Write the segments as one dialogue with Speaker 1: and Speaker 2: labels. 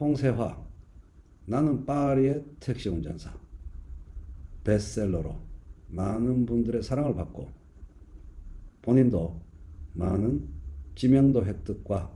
Speaker 1: 홍세화, 나는 파리의 택시 운전사, 베스트셀러로 많은 분들의 사랑을 받고 본인도 많은 지명도 획득과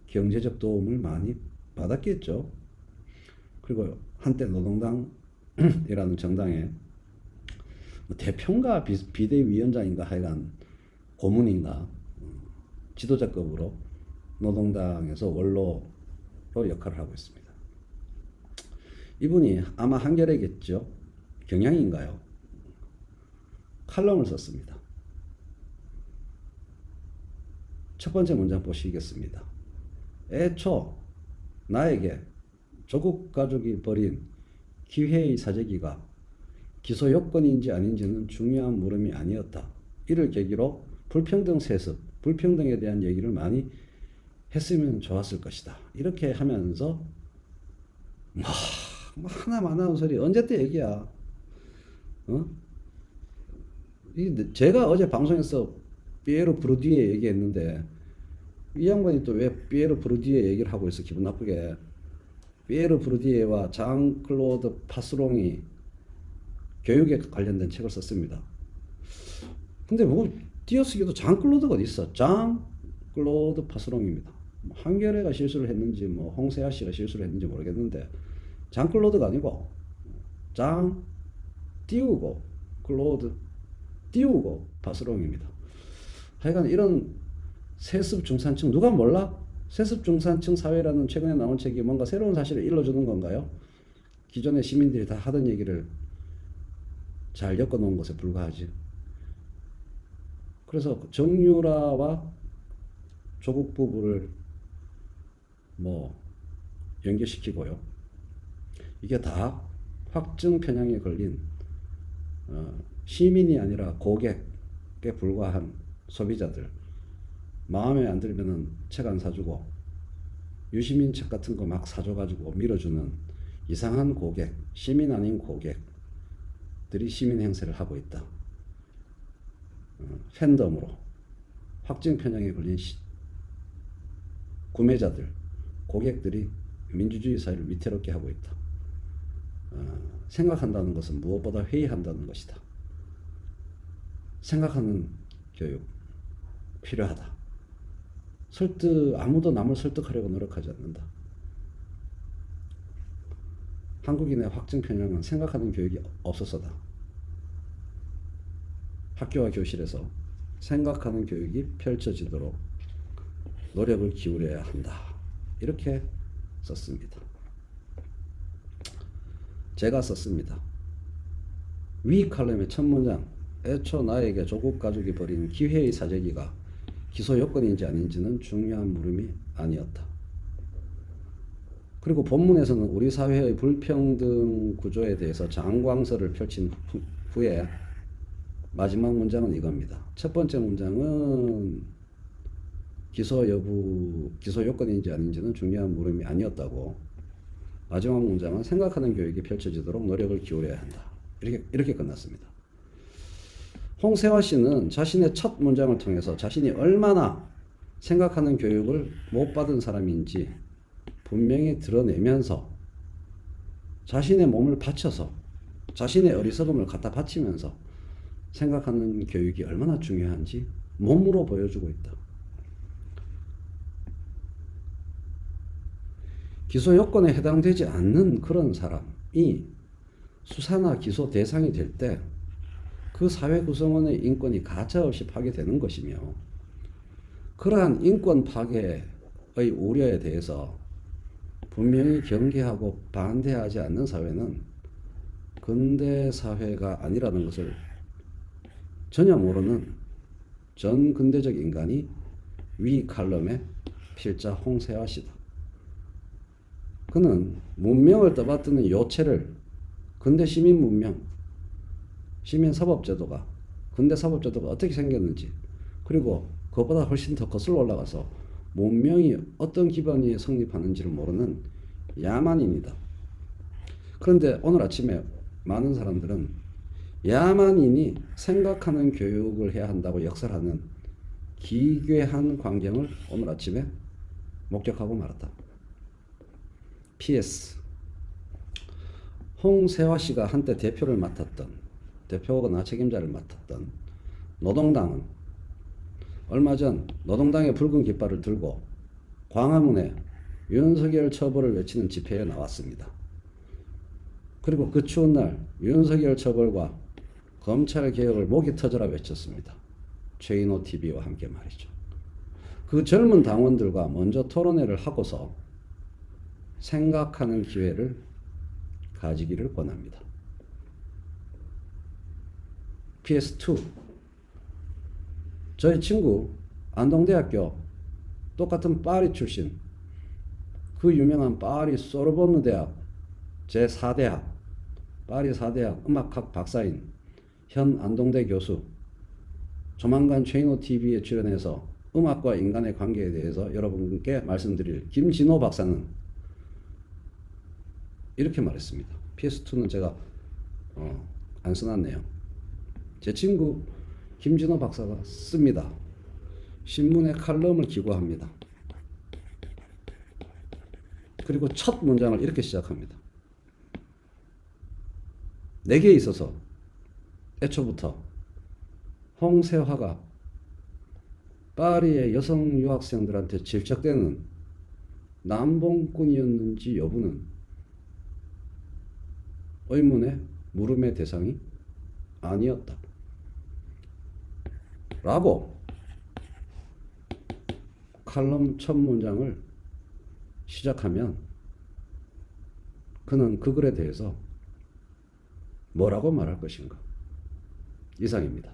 Speaker 1: 경제적 도움을 많이 받았겠죠. 그리고 한때 노동당이라는 정당의 대표인가 비대위원장인가 하여간 고문인가 지도자급으로 노동당에서 원로로 역할을 하고 있습니다. 이분이 아마 한겨레겠죠. 경향인가요? 칼럼을 썼습니다. 첫 번째 문장 보시겠습니다. 애초 나에게 조국 가족이 벌인 기회의 사재기가 기소 요건인지 아닌지는 중요한 물음이 아니었다. 이를 계기로 불평등 세습, 불평등에 대한 얘기를 많이 했으면 좋았을 것이다. 이렇게 하면서 하나만 나온 소리 언제 때 얘기야? 제가 어제 방송에서 피에르 브루디에 얘기했는데 이 양반이 또 왜 피에르 브루디에 얘기를 하고 있어? 기분 나쁘게. 피에르 브루디에와 장 클로드 파스롱이 교육에 관련된 책을 썼습니다. 근데 뭐 띄어쓰기도 장 클로드가 어디 있어? 장 클로드 파스롱입니다. 한겨레가 실수를 했는지 뭐 홍세아 씨가 실수를 했는지 모르겠는데 장 클로드가 아니고 장 띄우고 클로드 띄우고 파스롱입니다. 하여간 이런 세습 중산층 누가 몰라? 세습 중산층 사회라는 최근에 나온 책이 뭔가 새로운 사실을 일러주는 건가요? 기존의 시민들이 다 하던 얘기를 잘 엮어놓은 것에 불과하지. 그래서 정유라와 조국 부부를 뭐 연결시키고요. 이게 다 확증 편향에 걸린 시민이 아니라 고객에 불과한 소비자들. 마음에 안 들면은 책 안 사주고 유시민 책 같은 거 막 사줘가지고 밀어주는 이상한 고객, 시민 아닌 고객들이 시민 행세를 하고 있다. 팬덤으로 확증 편향에 걸린 구매자들, 고객들이 민주주의 사회를 위태롭게 하고 있다. 생각한다는 것은 무엇보다 회의한다는 것이다. 생각하는 교육 필요하다. 아무도 남을 설득하려고 노력하지 않는다. 한국인의 확증 편향은 생각하는 교육이 없어서다. 학교와 교실에서 생각하는 교육이 펼쳐지도록 노력을 기울여야 한다. 이렇게 썼습니다. 제가 썼습니다. 위 칼럼의 첫 문장, 애초 나에게 조국 가족이 벌인 기회의 사재기가 기소 요건인지 아닌지는 중요한 물음이 아니었다. 그리고 본문에서는 우리 사회의 불평등 구조에 대해서 장광설을 펼친 후에 마지막 문장은 이겁니다. 첫 번째 문장은 기소 요건인지 아닌지는 중요한 물음이 아니었다고. 마지막 문장은 생각하는 교육이 펼쳐지도록 노력을 기울여야 한다. 이렇게 끝났습니다. 홍세화 씨는 자신의 첫 문장을 통해서 자신이 얼마나 생각하는 교육을 못 받은 사람인지 분명히 드러내면서 자신의 몸을 바쳐서 자신의 어리석음을 갖다 바치면서 생각하는 교육이 얼마나 중요한지 몸으로 보여주고 있다. 기소 요건에 해당되지 않는 그런 사람이 수사나 기소 대상이 될 때 그 사회 구성원의 인권이 가차없이 파괴되는 것이며 그러한 인권 파괴의 우려에 대해서 분명히 경계하고 반대하지 않는 사회는 근대 사회가 아니라는 것을 전혀 모르는 전 근대적 인간이 위 칼럼의 필자 홍세화 씨다. 그는 문명을 떠받드는 요체를 근대 시민 문명, 시민 사법제도가 근대 사법제도가 어떻게 생겼는지 그리고 그것보다 훨씬 더 거슬러 올라가서 문명이 어떤 기반이 성립하는지를 모르는 야만인이다. 그런데 오늘 아침에 많은 사람들은 야만인이 생각하는 교육을 해야 한다고 역설하는 기괴한 광경을 오늘 아침에 목격하고 말았다. PS. 홍세화 씨가 한때 대표를 맡았던, 대표거나 책임자를 맡았던 노동당은 얼마 전 노동당의 붉은 깃발을 들고 광화문에 윤석열 처벌을 외치는 집회에 나왔습니다. 그리고 그 추운 날 윤석열 처벌과 검찰 개혁을 목이 터져라 외쳤습니다. 최인호 TV와 함께 말이죠. 그 젊은 당원들과 먼저 토론회를 하고서 생각하는 기회를 가지기를 권합니다. PS2. 저희 친구 안동대학교 똑같은 파리 출신, 그 유명한 파리 소르본느 대학 제4대학 파리 4대학 음악학 박사인 현 안동대 교수, 조만간 최인호 TV에 출연해서 음악과 인간의 관계에 대해서 여러분께 말씀드릴 김진호 박사는 이렇게 말했습니다. PS2는 제가 안 써놨네요. 제 친구 김진호 박사가 씁니다. 신문에 칼럼을 기고합니다. 그리고 첫 문장을 이렇게 시작합니다. 내게 있어서 애초부터 홍세화가 파리의 여성 유학생들한테 질척대는 남봉꾼이었는지 여부는 의문의 물음의 대상이 아니었다. 라고 칼럼 첫 문장을 시작하면 그는 그 글에 대해서 뭐라고 말할 것인가? 이상입니다.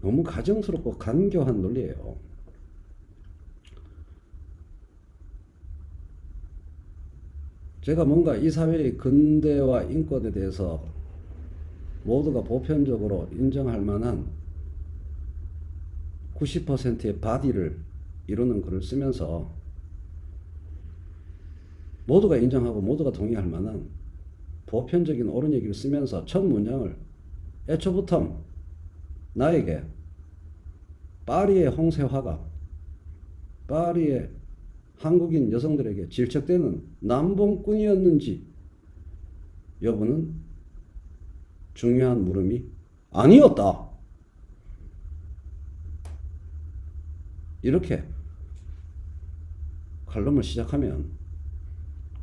Speaker 1: 너무 가정스럽고 간교한 논리예요. 제가 뭔가 이 사회의 근대와 인권에 대해서 모두가 보편적으로 인정할 만한 90%의 바디를 이루는 글을 쓰면서 모두가 인정하고 모두가 동의할 만한 보편적인 옳은 얘기를 쓰면서 첫 문장을 애초부터 나에게 파리의 홍세화가 파리의 한국인 여성들에게 질척대는 남봉꾼이었는지 여부는 중요한 물음이 아니었다. 이렇게 칼럼을 시작하면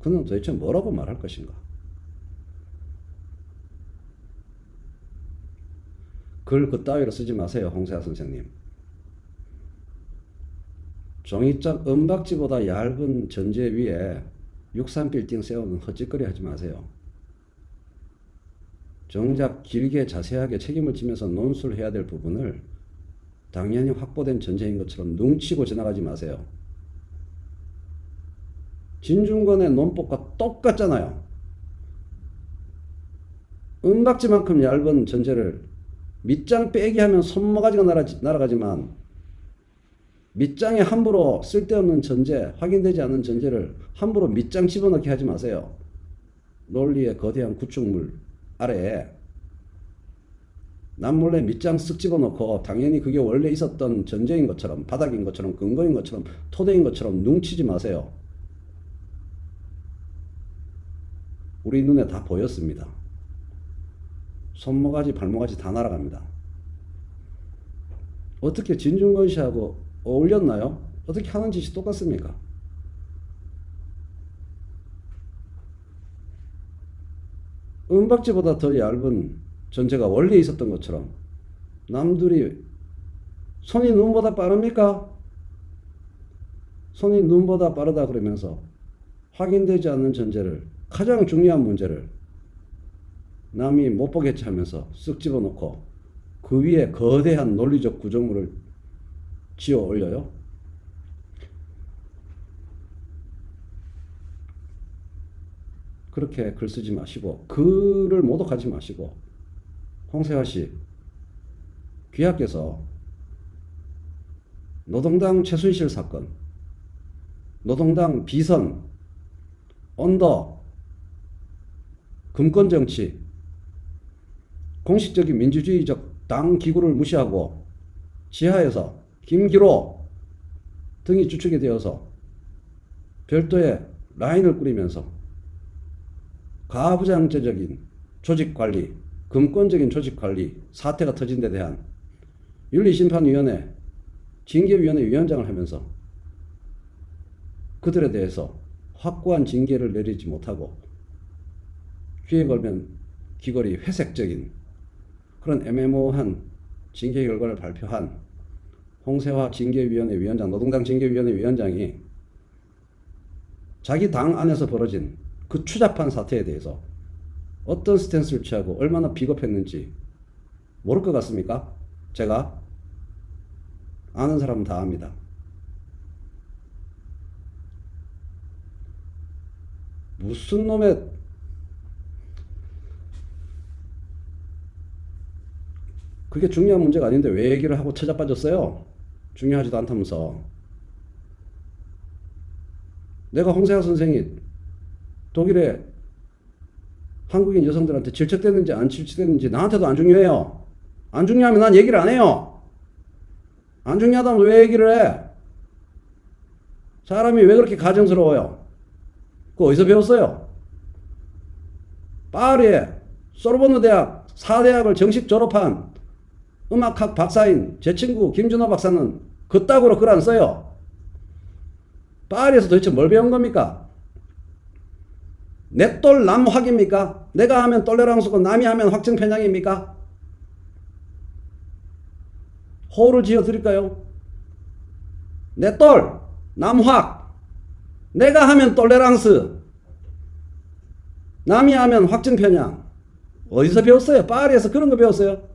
Speaker 1: 그는 도대체 뭐라고 말할 것인가? 글 그따위로 쓰지 마세요, 홍세화 선생님. 종이짝 은박지보다 얇은 전제 위에 63빌딩 세우는 헛짓거리 하지 마세요. 정작 길게 자세하게 책임을 지면서 논술을 해야 될 부분을 당연히 확보된 전제인 것처럼 뭉치고 지나가지 마세요. 진중권의 논법과 똑같잖아요. 은박지만큼 얇은 전제를 밑장 빼기 하면 손모가지가 날아가지만 밑장에 함부로 쓸데없는 전제, 확인되지 않은 전제를 함부로 밑장 집어넣게 하지 마세요. 논리의 거대한 구축물 아래에 남몰래 밑장 쓱 집어넣고 당연히 그게 원래 있었던 전제인 것처럼, 바닥인 것처럼, 근거인 것처럼, 토대인 것처럼 뭉치지 마세요. 우리 눈에 다 보였습니다. 손모가지, 발모가지 다 날아갑니다. 어떻게 진중권 씨하고 어울렸나요? 어떻게 하는 짓이 똑같습니까? 은박지보다 더 얇은 전제가 원래 있었던 것처럼 남들이 손이 눈보다 빠릅니까? 손이 눈보다 빠르다 그러면서 확인되지 않는 전제를, 가장 중요한 문제를 남이 못 보겠지 하면서 쓱 집어넣고 그 위에 거대한 논리적 구조물을 지어 올려요. 그렇게 글 쓰지 마시고, 글을 모독하지 마시고, 홍세화 씨, 귀하께서 노동당 최순실 사건, 노동당 비선, 언더, 금권정치, 공식적인 민주주의적 당 기구를 무시하고 지하에서 김기로 등이 주축이 되어서 별도의 라인을 꾸리면서 가부장제적인 조직관리, 금권적인 조직관리, 사태가 터진 데 대한 윤리심판위원회, 징계위원회 위원장을 하면서 그들에 대해서 확고한 징계를 내리지 못하고 귀에 걸면 귀걸이 회색적인 그런 애매모호한 징계 결과를 발표한 홍세화 징계위원회 위원장, 노동당 징계위원회 위원장이 자기 당 안에서 벌어진 그 추잡한 사태에 대해서 어떤 스탠스를 취하고 얼마나 비겁했는지 모를 것 같습니까? 제가 아는 사람은 다 압니다. 무슨 놈의 그게 중요한 문제가 아닌데 왜 얘기를 하고 찾아빠졌어요? 중요하지도 않다면서. 내가 홍세화 선생이 독일에 한국인 여성들한테 질책됐는지 안 질책됐는지 나한테도 안 중요해요. 안 중요하면 난 얘기를 안 해요. 안 중요하다면 왜 얘기를 해? 사람이 왜 그렇게 가정스러워요? 그거 어디서 배웠어요? 파리에 소르보느 대학 4대학을 정식 졸업한 음악학 박사인 제 친구 김준호 박사는 그따구로 글 안 써요. 파리에서 도대체 뭘 배운 겁니까? 내 똘 남확입니까? 내가 하면 똘레랑수고 남이 하면 확증 편향입니까? 호를 지어 드릴까요? 내 똘 남확, 내가 하면 똘레랑스, 남이 하면 확증 편향. 어디서 배웠어요? 파리에서 그런 거 배웠어요?